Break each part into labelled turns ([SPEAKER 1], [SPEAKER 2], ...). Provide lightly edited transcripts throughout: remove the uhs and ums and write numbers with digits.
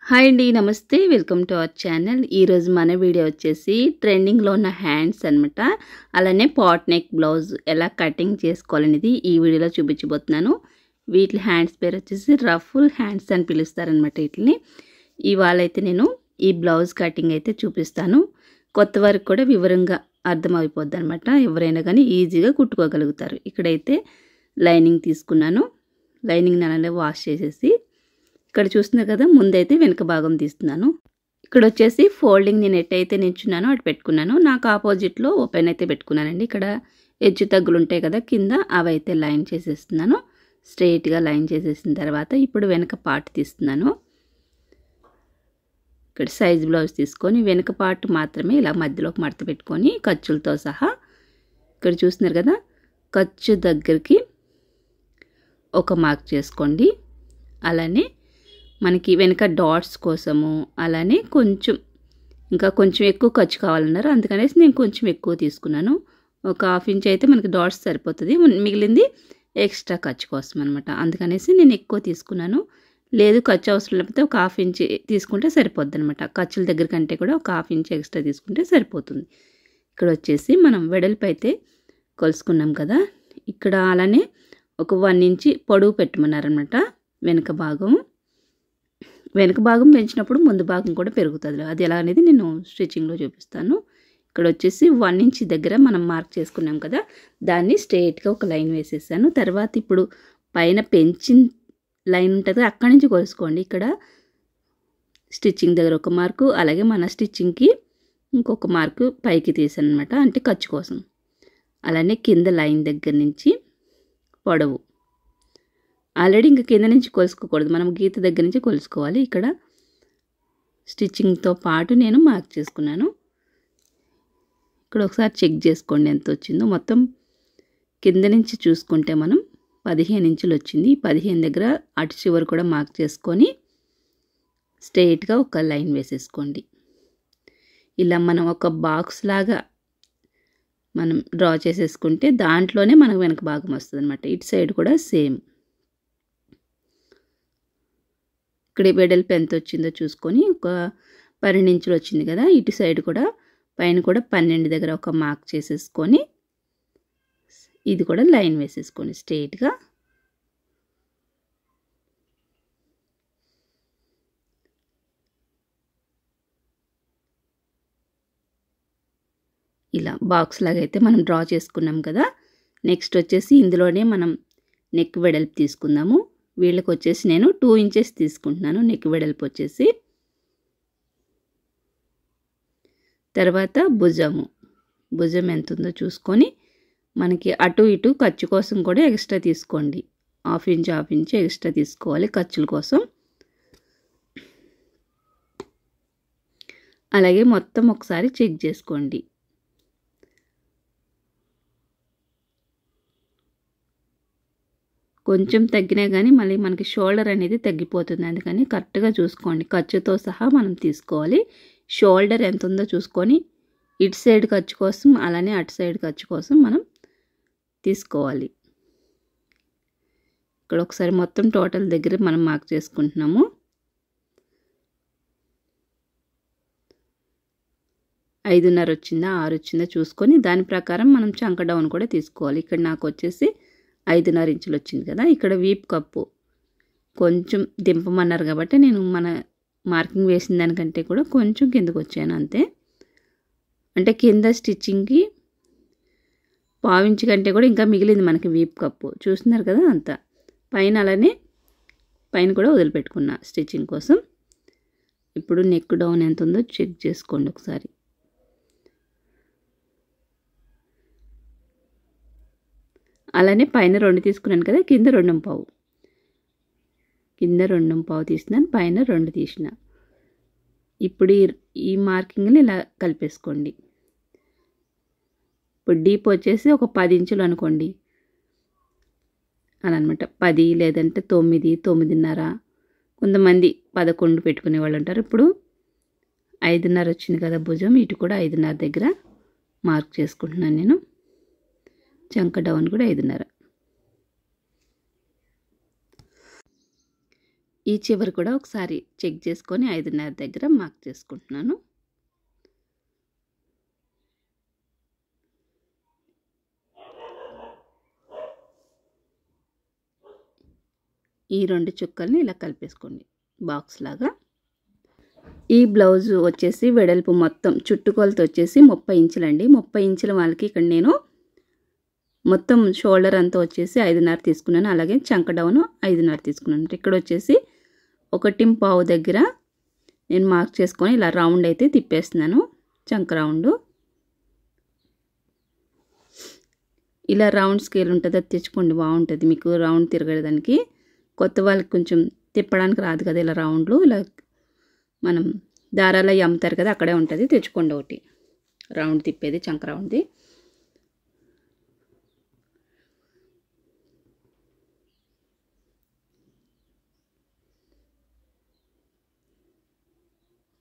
[SPEAKER 1] Hi అండి, నమస్తే. Welcome to our channel. ఈరోజు మన వీడియో వచ్చేసి ట్రెండింగ్లో ఉన్న హ్యాండ్స్ అనమాట. అలానే పాట్ నెక్ బ్లౌజ్ ఎలా కటింగ్ చేసుకోవాలనేది ఈ వీడియోలో చూపించబోతున్నాను. వీటి హ్యాండ్స్ పేరు వచ్చేసి రఫుల్ హ్యాండ్స్ అని పిలుస్తారనమాట. వీటిని ఇవాళ అయితే నేను ఈ బ్లౌజ్ కటింగ్ అయితే చూపిస్తాను. కొత్త వారికి కూడా వివరంగా అర్థమైపోద్ది అనమాట. ఎవరైనా కానీ ఈజీగా కుట్టుకోగలుగుతారు. ఇక్కడైతే లైనింగ్ తీసుకున్నాను. లైనింగ్ అలానే వాష్ చేసేసి ఇక్కడ చూస్తున్నారు కదా, ముందైతే వెనుక భాగం తీస్తున్నాను. ఇక్కడ వచ్చేసి ఫోల్డింగ్ నేను ఎట్టయితే నించున్నానో అటు పెట్టుకున్నాను. నాకు ఆపోజిట్లో ఓపెన్ అయితే పెట్టుకున్నానండి. ఇక్కడ ఎడ్జ్ తగ్గులు ఉంటాయి కదా కింద, అవి అయితే లైన్ చేసేస్తున్నాను. స్ట్రెయిట్గా లైన్ చేసేసిన తర్వాత ఇప్పుడు వెనక పార్ట్ తీస్తున్నాను. ఇక్కడ సైజ్ బ్లౌజ్ తీసుకొని వెనక పార్ట్ మాత్రమే ఇలా మధ్యలోకి మడత పెట్టుకొని ఖర్చులతో సహా ఇక్కడ చూస్తున్నారు కదా, ఖర్చు దగ్గరికి ఒక మార్క్ చేసుకోండి. అలానే మనకి వెనక డాట్స్ కోసము అలానే ఇంకా కొంచెం ఎక్కువ ఖర్చు కావాలన్నారు. అందుకనేసి నేను కొంచెం ఎక్కువ తీసుకున్నాను. ఒక ½ ఇంచ్ అయితే మనకి డాట్స్ సరిపోతుంది. మిగిలింది ఎక్స్ట్రా ఖర్చు కోసం అనమాట. అందుకనేసి నేను ఎక్కువ తీసుకున్నాను. లేదు ఖర్చు అవసరం లేకపోతే ఒక ½ ఇంచ్ తీసుకుంటే సరిపోద్ది అనమాట. ఖర్చుల దగ్గర కంటే కూడా ఒక ½ ఇంచ్ ఎక్స్ట్రా తీసుకుంటే సరిపోతుంది. ఇక్కడ వచ్చేసి మనం వెడల్పు అయితే కొలుసుకున్నాం కదా, ఇక్కడ అలానే ఒక 1 ఇంచ్ పొడవు పెట్టమన్నారనమాట. వెనక భాగం పెంచినప్పుడు ముందు భాగం కూడా పెరుగుతుంది. అది ఎలా అనేది నేను స్టిచ్చింగ్లో చూపిస్తాను. ఇక్కడ వచ్చేసి 1 ఇంచ్ దగ్గర మనం మార్క్ చేసుకున్నాం కదా, దాన్ని స్ట్రెయిట్గా ఒక లైన్ వేసేసాను. తర్వాత ఇప్పుడు పైన పెంచిన లైన్ ఉంటుంది, అక్కడి నుంచి కొలుసుకోండి. ఇక్కడ స్టిచ్చింగ్ దగ్గర ఒక మార్కు, అలాగే మన స్టిచ్చింగ్కి ఇంకొక మార్కు పైకి తీసాను అనమాట, అంటే ఖర్చు కోసం. అలానే కింద లైన్ దగ్గర నుంచి పొడవు ఆల్రెడీ ఇంకా కింద నుంచి కొలుసుకోకూడదు, మనం గీత దగ్గర నుంచి కొలుసుకోవాలి. ఇక్కడ స్టిచ్చింగ్తో పాటు నేను మార్క్ చేసుకున్నాను. ఇక్కడ ఒకసారి చెక్ చేసుకోండి ఎంత వచ్చిందో. మొత్తం కింద నుంచి చూసుకుంటే మనం 15 ఇంచులు వచ్చింది. 15 దగ్గర అటు చివరి కూడా మార్క్ చేసుకొని స్ట్రెయిట్గా ఒక లైన్ వేసేసుకోండి. ఇలా మనం ఒక బాక్స్ లాగా మనం డ్రా చేసేసుకుంటే దాంట్లోనే మనకు వెనక భాగం వస్తుంది అనమాట. ఇటు సైడ్ కూడా సేమ్. ఇక్కడ వెడల్పు ఎంత వచ్చిందో చూసుకొని ఒక 12 ఇంచులు వచ్చింది కదా, ఇటు సైడ్ కూడా పైన కూడా 12 దగ్గర ఒక మార్క్ చేసేసుకొని ఇది కూడా లైన్ వేసేసుకోండి స్ట్రెయిట్గా. ఇలా బాక్స్ లాగా అయితే మనం డ్రా చేసుకున్నాం కదా. నెక్స్ట్ వచ్చేసి ఇందులోనే మనం నెక్ వెడల్పు తీసుకుందాము. వీళ్ళకి వచ్చేసి నేను 2 ఇంచెస్ తీసుకుంటున్నాను నెక్ వెడల్పు వచ్చేసి. తర్వాత భుజం ఎంత ఉందో చూసుకొని మనకి అటు ఇటు ఖర్చు కోసం కూడా ఎక్స్ట్రా తీసుకోండి. ½ ఇంచ్ ఎక్స్ట్రా తీసుకోవాలి ఖర్చుల కోసం. అలాగే మొత్తం ఒకసారి చెక్ చేసుకోండి. కొంచెం తగ్గినా కానీ మళ్ళీ మనకి షోల్డర్ అనేది తగ్గిపోతుంది. అందుకని కరెక్ట్గా చూసుకోండి, ఖర్చుతో సహా మనం తీసుకోవాలి. షోల్డర్ ఎంత ఉందో చూసుకొని ఇటు సైడ్ ఖర్చు కోసం అలానే అటు సైడ్ ఖర్చు కోసం మనం తీసుకోవాలి. ఇక్కడ ఒకసారి మొత్తం టోటల్ దగ్గర మనం మార్క్ చేసుకుంటున్నాము. 5.5 వచ్చిందా 6 వచ్చిందా చూసుకొని దాని ప్రకారం మనం చంక డౌన్ కూడా తీసుకోవాలి. ఇక్కడ నాకు వచ్చేసి 5.5 ఇంచులు వచ్చింది కదా. ఇక్కడ వీప్ కప్పు కొంచెం దింపమన్నారు కాబట్టి నేను మన మార్కింగ్ వేసిన దానికంటే కూడా కొంచెం కిందకు వచ్చాను అంతే. అంటే కింద స్టిచ్చింగ్కి ½ ఇంచ్ కంటే కూడా ఇంకా మిగిలింది మనకి వీప్ కప్పు, చూస్తున్నారు కదా అంతా. పైన అలానే పైన కూడా వదిలిపెట్టుకున్నా స్టిచ్చింగ్ కోసం. ఇప్పుడు నెక్ డౌన్ ఎంత ఉందో చెక్ చేసుకోండి ఒకసారి. అలానే పైన 2 తీసుకున్నాను కదా, కింద 2.5. కింద 2.5 తీసినాను, పైన 2 తీసిన. ఇప్పుడు ఈ మార్కింగ్ని ఇలా కలిపేసుకోండి. ఇప్పుడు డీప్ వచ్చేసి ఒక 10 ఇంచులు అనుకోండి, అలా అనమాట. 10 లేదంటే 9, 9.5, కొంతమంది 11 పెట్టుకునే వాళ్ళు ఉంటారు. ఇప్పుడు 5.5 వచ్చింది కదా భుజం, ఇటు కూడా 5.5 దగ్గర మార్క్ చేసుకుంటున్నాను నేను. చంక డౌన్ కూడా 5.5. ఈ చివరి కూడా ఒకసారి చెక్ చేసుకొని 5.5 దగ్గర మార్క్ చేసుకుంటున్నాను. ఈ 2 చుక్కల్ని ఇలా కలిపేసుకోండి బాక్స్ లాగా. ఈ బ్లౌజ్ వచ్చేసి వెడల్పు మొత్తం చుట్టుకొలత వచ్చేసి 30 ఇంచులండి. 30 ఇంచుల వాళ్ళకి ఇక్కడ నేను మొత్తం షోల్డర్ అంతా వచ్చేసి 5.5 తీసుకున్నాను. అలాగే చంక డౌన్ 5.5 తీసుకున్నాను. ఇక్కడ వచ్చేసి 1.5 దగ్గర నేను మార్క్ చేసుకొని ఇలా రౌండ్ అయితే తిప్పేస్తున్నాను. చంక రౌండ్ ఇలా రౌండ్ స్కేల్ ఉంటుంది, అది తెచ్చుకోండి, బాగుంటుంది మీకు రౌండ్ తిరగడానికి. కొత్త వాళ్ళకి కొంచెం తిప్పడానికి రాదు కదా ఇలా రౌండ్లు. ఇలా మనం దారాలు అమ్ముతారు కదా, అక్కడే ఉంటుంది, తెచ్చుకోండి ఒకటి రౌండ్ తిప్పేది, చంక రౌండ్ది.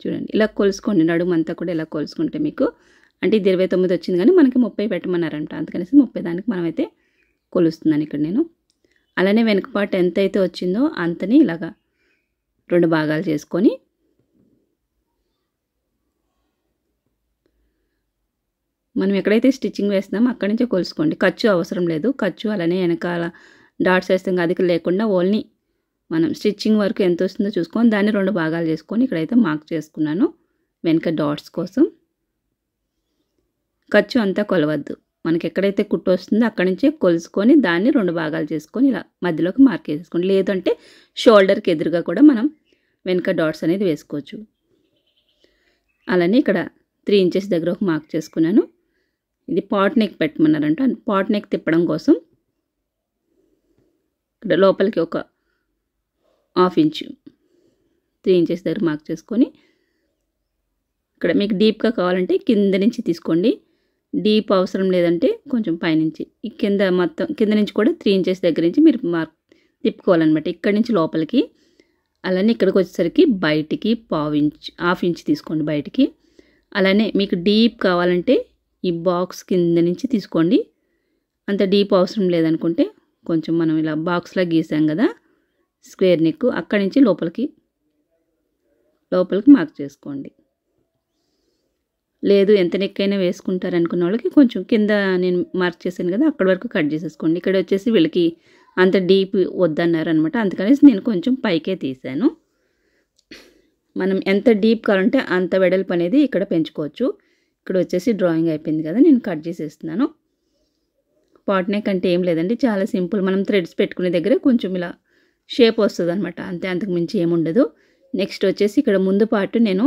[SPEAKER 1] చూడండి ఇలా కొలుసుకోండి, నడుము అంతా కూడా ఇలా కొలుసుకుంటే మీకు అంటే ఇది 29 వచ్చింది కానీ మనకి 30 పెట్టమన్నారంట, అందుకనేసి 30 దానికి మనమైతే కొలుస్తున్నాను ఇక్కడ నేను. అలానే వెనుక పార్ట్ ఎంత అయితే వచ్చిందో అంతని ఇలాగా 2 భాగాలు చేసుకొని మనం ఎక్కడైతే స్టిచ్చింగ్ వేస్తున్నామో అక్కడి నుంచే కొలుసుకోండి. ఖర్చు అవసరం లేదు. ఖర్చు అలానే వెనకాల డాట్స్ వేస్తాం అది లేకుండా ఓన్లీ మనం స్టిచ్చింగ్ వరకు ఎంత వస్తుందో చూసుకొని దాన్ని 2 భాగాలు చేసుకొని ఇక్కడైతే మార్క్ చేసుకున్నాను వెనక డాట్స్ కోసం. ఖర్చు అంతా కొలవద్దు, మనకి ఎక్కడైతే కుట్టు వస్తుందో అక్కడి నుంచే కొలుసుకొని దాన్ని 2 భాగాలు చేసుకొని ఇలా మధ్యలోకి మార్క్ వేసుకోండి. లేదంటే షోల్డర్కి ఎదురుగా కూడా మనం వెనక డాట్స్ అనేది వేసుకోవచ్చు. అలానే ఇక్కడ 3 ఇంచెస్ దగ్గర ఒక మార్క్ చేసుకున్నాను. ఇది పాట్ నెక్ పెట్టమన్నారంట, పాట్ నెక్ తిప్పడం కోసం ఇక్కడ లోపలికి ఒక 1/2 ఇంచు 3 ఇంచెస్ దగ్గర మార్క్ చేసుకొని ఇక్కడ మీకు డీప్గా కావాలంటే కింద నుంచి తీసుకోండి, డీప్ అవసరం లేదంటే కొంచెం పైనుంచి ఈ కింద మొత్తం కింద నుంచి కూడా 3 ఇంచెస్ దగ్గర నుంచి మీరు మార్క్ తిప్పుకోవాలన్నమాట, ఇక్కడి నుంచి లోపలికి. అలానే ఇక్కడికి వచ్చేసరికి బయటికి 1/2 ఇంచ్ తీసుకోండి బయటికి. అలానే మీకు డీప్ కావాలంటే ఈ బాక్స్ కింద నుంచి తీసుకోండి, అంత డీప్ అవసరం లేదనుకుంటే కొంచెం మనం ఇలా బాక్స్లా గీసాం కదా స్క్వేర్ నెక్, అక్కడి నుంచి లోపలికి మార్క్ చేసుకోండి. లేదు ఎంత నెక్ అయినా వేసుకుంటారు అనుకున్న వాళ్ళకి కొంచెం కింద నేను మార్క్ చేశాను కదా అక్కడి వరకు కట్ చేసేసుకోండి. ఇక్కడ వచ్చేసి వీళ్ళకి అంత డీప్ వద్దన్నారు అనమాట, అందుకనేసి నేను కొంచెం పైకే తీసాను. మనం ఎంత డీప్ కావాలంటే అంత వెడల్పు అనేది ఇక్కడ పెంచుకోవచ్చు. ఇక్కడ వచ్చేసి డ్రాయింగ్ అయిపోయింది కదా, నేను కట్ చేసేస్తున్నాను. పాట్ నెక్ అంటే ఏం లేదండి, చాలా సింపుల్. మనం థ్రెడ్స్ పెట్టుకునే దగ్గర కొంచెం ఇలా షేప్ వస్తుంది అనమాట, అంతే, అంతకు మించి ఏముండదు. నెక్స్ట్ వచ్చేసి ఇక్కడ ముందు పార్ట్ నేను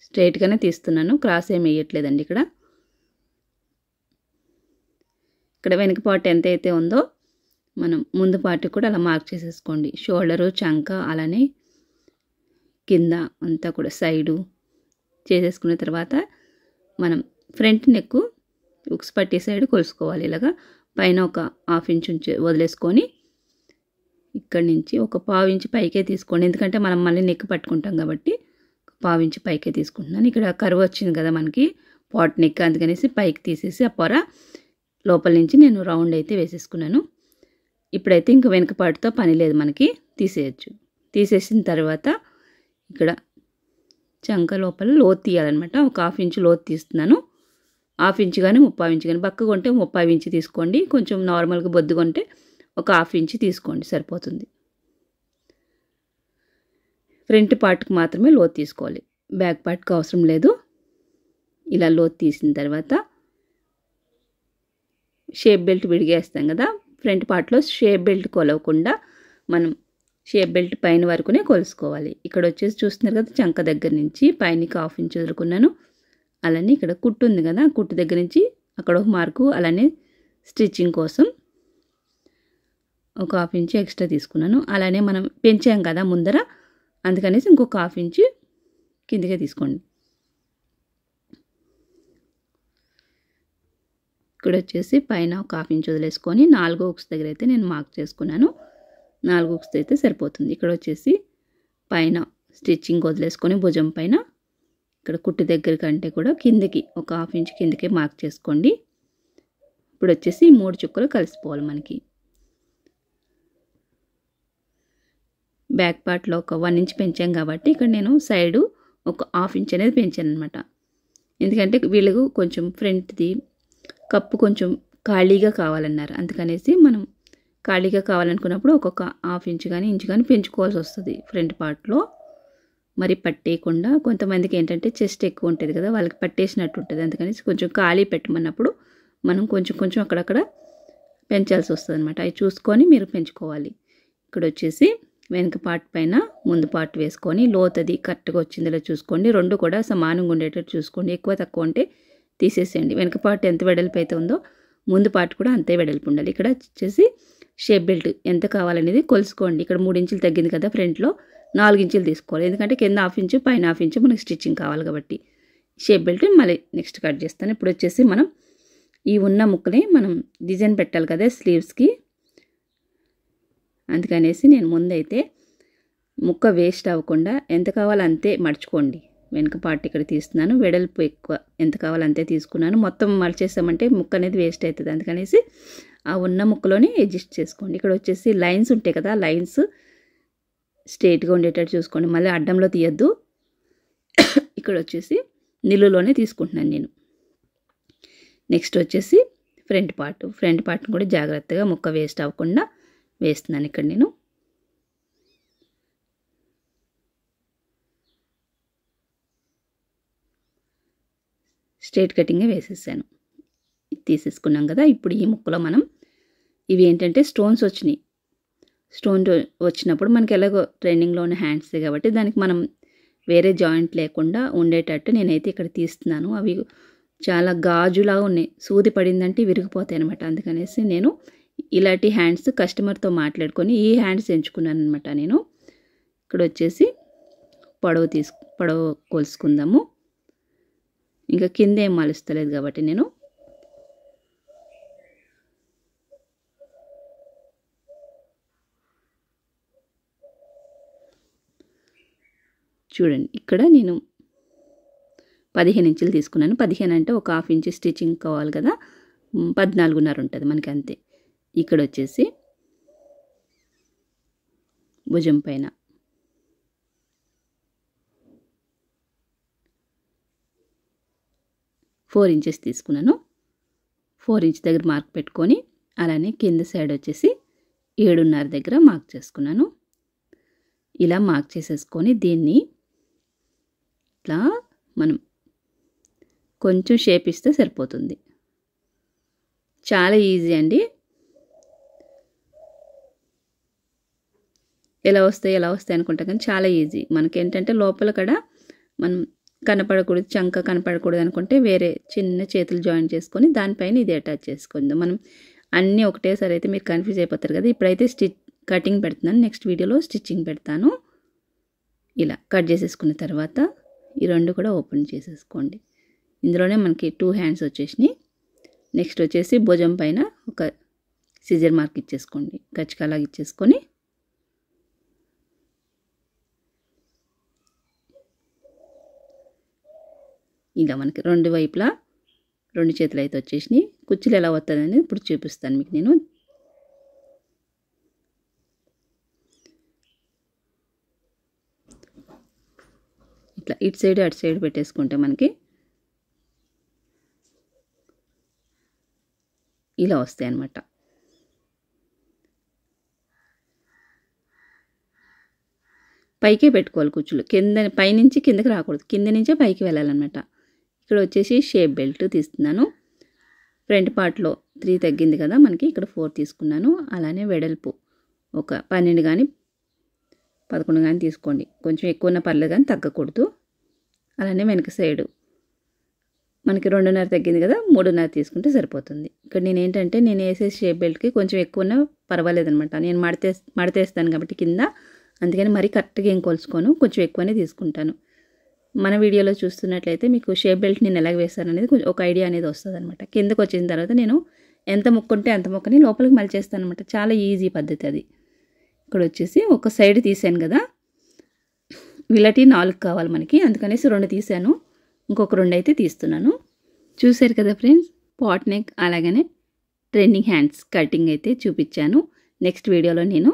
[SPEAKER 1] స్ట్రైట్గానే తీస్తున్నాను, క్రాస్ ఏమి వేయట్లేదండి. ఇక్కడ వెనక పార్ట్ ఎంత అయితే ఉందో మనం ముందు పార్ట్ కూడా అలా మార్క్ చేసేసుకోండి. షోల్డరు, చంక, అలానే కింద అంతా కూడా సైడు చేసేసుకున్న తర్వాత మనం ఫ్రంట్ నెక్ ఉక్స్ పట్టి సైడ్ కొలుసుకోవాలి. ఇలాగా పైన ఒక 1/2 ఇంచ్ వదిలేసుకొని ఇక్కడి నుంచి ఒక 1/2 ఇంచ్ పైకే తీసుకోండి, ఎందుకంటే మనం మళ్ళీ నెక్ పట్టుకుంటాం కాబట్టి 1/2 ఇంచ్ పైకే తీసుకుంటున్నాను. ఇక్కడ కర్వ్ వచ్చింది కదా మనకి పాట్ నెక్, అందుకనేసి పైకి తీసేసి ఆ పొర లోపల నుంచి నేను రౌండ్ అయితే వేసేసుకున్నాను. ఇప్పుడైతే ఇంక వెనక పాటుతో పని లేదు, మనకి తీసేయచ్చు. తీసేసిన తర్వాత ఇక్కడ చంక లోపల లోతు తీయాలన్నమాట, ఒక 1/2 ఇంచ్ లోతు తీస్తున్నాను. 1/2 ఇంచ్ కానీ 3/4 ఇంచ్ కానీ, బక్కగా ఉంటే 3/4 ఇంచ్ తీసుకోండి, కొంచెం నార్మల్గా బొద్దుగా ఉంటే ఒక 1/2 ఇంచ్ తీసుకోండి సరిపోతుంది. ఫ్రంట్ పార్ట్కి మాత్రమే లోతు తీసుకోవాలి, బ్యాక్ పార్ట్కి అవసరం లేదు. ఇలా లోతు తీసిన తర్వాత షేప్ బెల్ట్ విడిగేస్తాం కదా, ఫ్రంట్ పార్ట్లో షేప్ బెల్ట్ కొలవకుండా మనం షేప్ బెల్ట్ పైన వరకునే కొలుసుకోవాలి. ఇక్కడ వచ్చేసి చూస్తున్నారు కదా చంక దగ్గర నుంచి పైనకి 1/2 ఇంచ్ వదులుకున్నాను. అలానే ఇక్కడ కుట్టు ఉంది కదా, కుట్టు దగ్గర నుంచి అక్కడ ఒక మార్కు, అలానే స్టిచ్చింగ్ కోసం ఒక 1/2 ఇంచ్ ఎక్స్ట్రా తీసుకున్నాను. అలానే మనం పెంచాం కదా ముందర, అందుకనేసి ఇంకొక 1/2 ఇంచ్ కిందకే తీసుకోండి. ఇక్కడ వచ్చేసి పైన ఒక 1/2 ఇంచ్ వదిలేసుకొని 4 హుక్స్ దగ్గర అయితే నేను మార్క్ చేసుకున్నాను. 4 హుక్స్ అయితే సరిపోతుంది. ఇక్కడ వచ్చేసి పైన స్టిచ్చింగ్ వదిలేసుకొని భుజం పైన ఇక్కడ కుట్టు దగ్గర కంటే కూడా కిందకి ఒక 1/2 ఇంచ్ కిందకే మార్క్ చేసుకోండి. ఇప్పుడు వచ్చేసి 3 చుక్కలు కలిసిపోవాలి మనకి. బ్యాక్ పార్ట్లో ఒక 1 ఇంచ్ పెంచాం కాబట్టి ఇక్కడ నేను సైడు ఒక 1/2 ఇంచ్ అనేది పెంచాను అనమాట. ఎందుకంటే వీళ్ళకు కొంచెం ఫ్రంట్ది కప్పు కొంచెం ఖాళీగా కావాలన్నారు. అందుకనేసి మనం ఖాళీగా కావాలనుకున్నప్పుడు ఒక్కొక్క 1/2 ఇంచ్ కానీ ఇంచ్ కానీ పెంచుకోవాల్సి వస్తుంది ఫ్రంట్ పార్ట్లో. మరి పట్టేయకుండా కొంతమందికి ఏంటంటే చెస్ట్ ఎక్కువ ఉంటుంది కదా, వాళ్ళకి పట్టేసినట్టు ఉంటుంది. అందుకనేసి కొంచెం ఖాళీ పెట్టమన్నప్పుడు మనం కొంచెం కొంచెం అక్కడక్కడ పెంచాల్సి వస్తుంది అనమాట. అవి చూసుకొని మీరు పెంచుకోవాలి. ఇక్కడ వచ్చేసి వెనక పార్ట్ పైన ముందు పార్ట్ వేసుకొని లోతది కరెక్ట్గా వచ్చిందో చూసుకోండి. రెండు కూడా సమానంగా ఉండేటట్టు చూసుకోండి. ఎక్కువ తక్కువ ఉంటే తీసేసేయండి. వెనక పార్ట్ ఎంత వెడల్పు అయితే ఉందో ముందు పార్ట్ కూడా అంతే వెడల్పు ఉండాలి. ఇక్కడ వచ్చేసి షేప్ బెల్ట్ ఎంత కావాలనేది కొలుసుకోండి. ఇక్కడ 3 ఇంచులు తగ్గింది కదా, ఫ్రంట్లో 4 ఇంచులు తీసుకోవాలి. ఎందుకంటే కింద 1/2 ఇంచు పైన 1/2 ఇంచు మనకి స్టిచ్చింగ్ కావాలి కాబట్టి. షేప్ బెల్ట్ మళ్ళీ నెక్స్ట్ కట్ చేస్తాను. ఇప్పుడు వచ్చేసి మనం ఈ ఉన్న ముక్కని మనం డిజైన్ పెట్టాలి కదా స్లీవ్స్కి. అందుకనేసి నేను ముందైతే ముక్క వేస్ట్ అవ్వకుండా ఎంత కావాలో అంతే మడుచుకోండి. వెనక పార్ట్ ఇక్కడ తీస్తున్నాను. వెడల్పు ఎక్కువ ఎంత కావాలో అంతే తీసుకున్నాను. మొత్తం మడిచేసామంటే ముక్క అనేది వేస్ట్ అవుతుంది. అందుకనేసి ఆ ఉన్న ముక్కలోనే అడ్జస్ట్ చేసుకోండి. ఇక్కడ వచ్చేసి లైన్స్ ఉంటాయి కదా, లైన్స్ స్ట్రైట్గా ఉండేటట్టు చూసుకోండి. మళ్ళీ అడ్డంలో తీయద్దు. ఇక్కడ వచ్చేసి నిలువులోనే తీసుకుంటున్నాను నేను. నెక్స్ట్ వచ్చేసి ఫ్రంట్ పార్ట్ని కూడా జాగ్రత్తగా ముక్క వేస్ట్ అవ్వకుండా వేస్తున్నాను. ఇక్కడ నేను స్ట్రైట్ కటింగే వేసేసాను. తీసేసుకున్నాం కదా. ఇప్పుడు ఈ ముక్కలో మనం ఇవి ఏంటంటే స్టోన్స్ వచ్చినాయి. స్టోన్ వచ్చినప్పుడు మనకి ఎలాగో ట్రైనింగ్లో ఉన్న హ్యాండ్స్ కాబట్టి దానికి మనం వేరే జాయింట్ లేకుండా ఉండేటట్టు నేనైతే ఇక్కడ తీస్తున్నాను. అవి చాలా గాజులాగా ఉన్నాయి. సూది పడిందంటే విరిగిపోతాయి అనమాట. అందుకనేసి నేను ఇలాంటి హ్యాండ్స్ కస్టమర్తో మాట్లాడుకొని ఈ హ్యాండ్స్ ఎంచుకున్నాను అనమాట. నేను ఇక్కడ వచ్చేసి పొడవు కొలుసుకుందాము. ఇంకా కింద ఏం మలుస్తలేదు కాబట్టి నేను చూడండి. ఇక్కడ నేను 15 ఇంచులు తీసుకున్నాను. 15 అంటే ఒక 1/2 ఇంచ్ స్టిచ్చింగ్ కావాలి కదా, 14.5 ఉంటుంది మనకి అంతే. ఇక్కడ వచ్చేసి భుజం పైన ఫోర్ ఇంచెస్ తీసుకున్నాను. 4 ఇంచ్ దగ్గర మార్క్ పెట్టుకొని అలానే కింద సైడ్ వచ్చేసి 7.5 దగ్గర మార్క్ చేసుకున్నాను. ఇలా మార్క్ చేసేసుకొని దీన్ని ఇట్లా మనం కొంచెం షేప్ ఇస్తే సరిపోతుంది. చాలా ఈజీ అండి. ఎలా వస్తాయి అనుకుంటా కానీ చాలా ఈజీ. మనకేంటంటే లోపల కూడా మనం కనపడకూడదు, చంక కనపడకూడదు అనుకుంటే వేరే చిన్న చేతులు జాయిన్ చేసుకొని దానిపైన ఇది అటాచ్ చేసుకుందాం. మనం అన్నీ ఒకటేసారి అయితే మీరు కన్ఫ్యూజ్ అయిపోతారు కదా. ఇప్పుడైతే కటింగ్ పెడుతున్నాను. నెక్స్ట్ వీడియోలో స్టిచ్చింగ్ పెడతాను. ఇలా కట్ చేసేసుకున్న తర్వాత ఈ రెండు కూడా ఓపెన్ చేసేసుకోండి. ఇందులోనే మనకి 2 హ్యాండ్స్ వచ్చేసినాయి. నెక్స్ట్ వచ్చేసి భుజం పైన ఒక సిజర్ మార్క్ ఇచ్చేసుకోండి. గచ్చికలాగా ఇచ్చేసుకొని ఇలా మనకి రెండు వైపులా 2 చేతులు అయితే వచ్చేసినాయి. కుచ్చులు ఎలా వస్తుంది అనేది ఇప్పుడు చూపిస్తాను మీకు నేను. ఇట్లా ఇటు సైడ్ అటు సైడ్ పెట్టేసుకుంటే మనకి ఇలా వస్తాయి అన్నమాట. పైకే పెట్టుకోవాలి కుచ్చులు. పైనుంచి కిందకి రాకూడదు, కింద నుంచే పైకి వెళ్ళాలన్నమాట. ఇక్కడ వచ్చేసి షేప్ బెల్ట్ తీస్తున్నాను. ఫ్రంట్ పార్ట్లో 3 తగ్గింది కదా మనకి, ఇక్కడ 4 తీసుకున్నాను. అలానే వెడల్పు ఒక 12 కానీ 11 కానీ తీసుకోండి. కొంచెం ఎక్కువ ఉన్నా పర్లేదు కానీ తగ్గకూడదు. అలానే వెనక సైడు మనకి 2.5 తగ్గింది కదా, 3.5 తీసుకుంటే సరిపోతుంది. ఇక్కడ నేను వేసే షేప్ బెల్ట్కి కొంచెం ఎక్కువ ఉన్నా పర్వాలేదనమాట. నేను మడతేస్తాను కాబట్టి కింద, అందుకని మరీ కరెక్ట్గా ఏం కొలుసుకోను, కొంచెం ఎక్కువనే తీసుకుంటాను. మన వీడియోలో చూస్తున్నట్లయితే మీకు షేప్ బెల్ట్ నేను ఎలాగ వేస్తాను అనేది ఒక ఐడియా అనేది వస్తుంది అనమాట. కిందకు వచ్చిన తర్వాత నేను ఎంత ముక్కుంటే అంత ముక్కని లోపలికి మలిచేస్తాను అనమాట. చాలా ఈజీ పద్ధతి అది. ఇక్కడ వచ్చేసి ఒక సైడ్ తీసాను కదా, వీళ్ళటి 4 కావాలి మనకి, అందుకనేసి 2 తీసాను. ఇంకొక 2 అయితే తీస్తున్నాను. చూసారు కదా ఫ్రెండ్స్, పాట్ నెక్ అలాగనే ట్రెండింగ్ హ్యాండ్స్ కటింగ్ అయితే చూపించాను. నెక్స్ట్ వీడియోలో నేను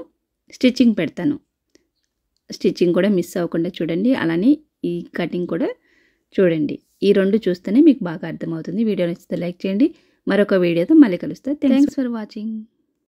[SPEAKER 1] స్టిచ్చింగ్ పెడతాను. స్టిచ్చింగ్ కూడా మిస్ అవ్వకుండా చూడండి. అలానే ఈ కటింగ్ కూడా చూడండి. ఈ రెండు చూస్తేనే మీకు బాగా అర్థమవుతుంది. వీడియో నచ్చితే లైక్ చేయండి. మరొక వీడియోతో మళ్ళీ కలుస్తా. Thanks for watching.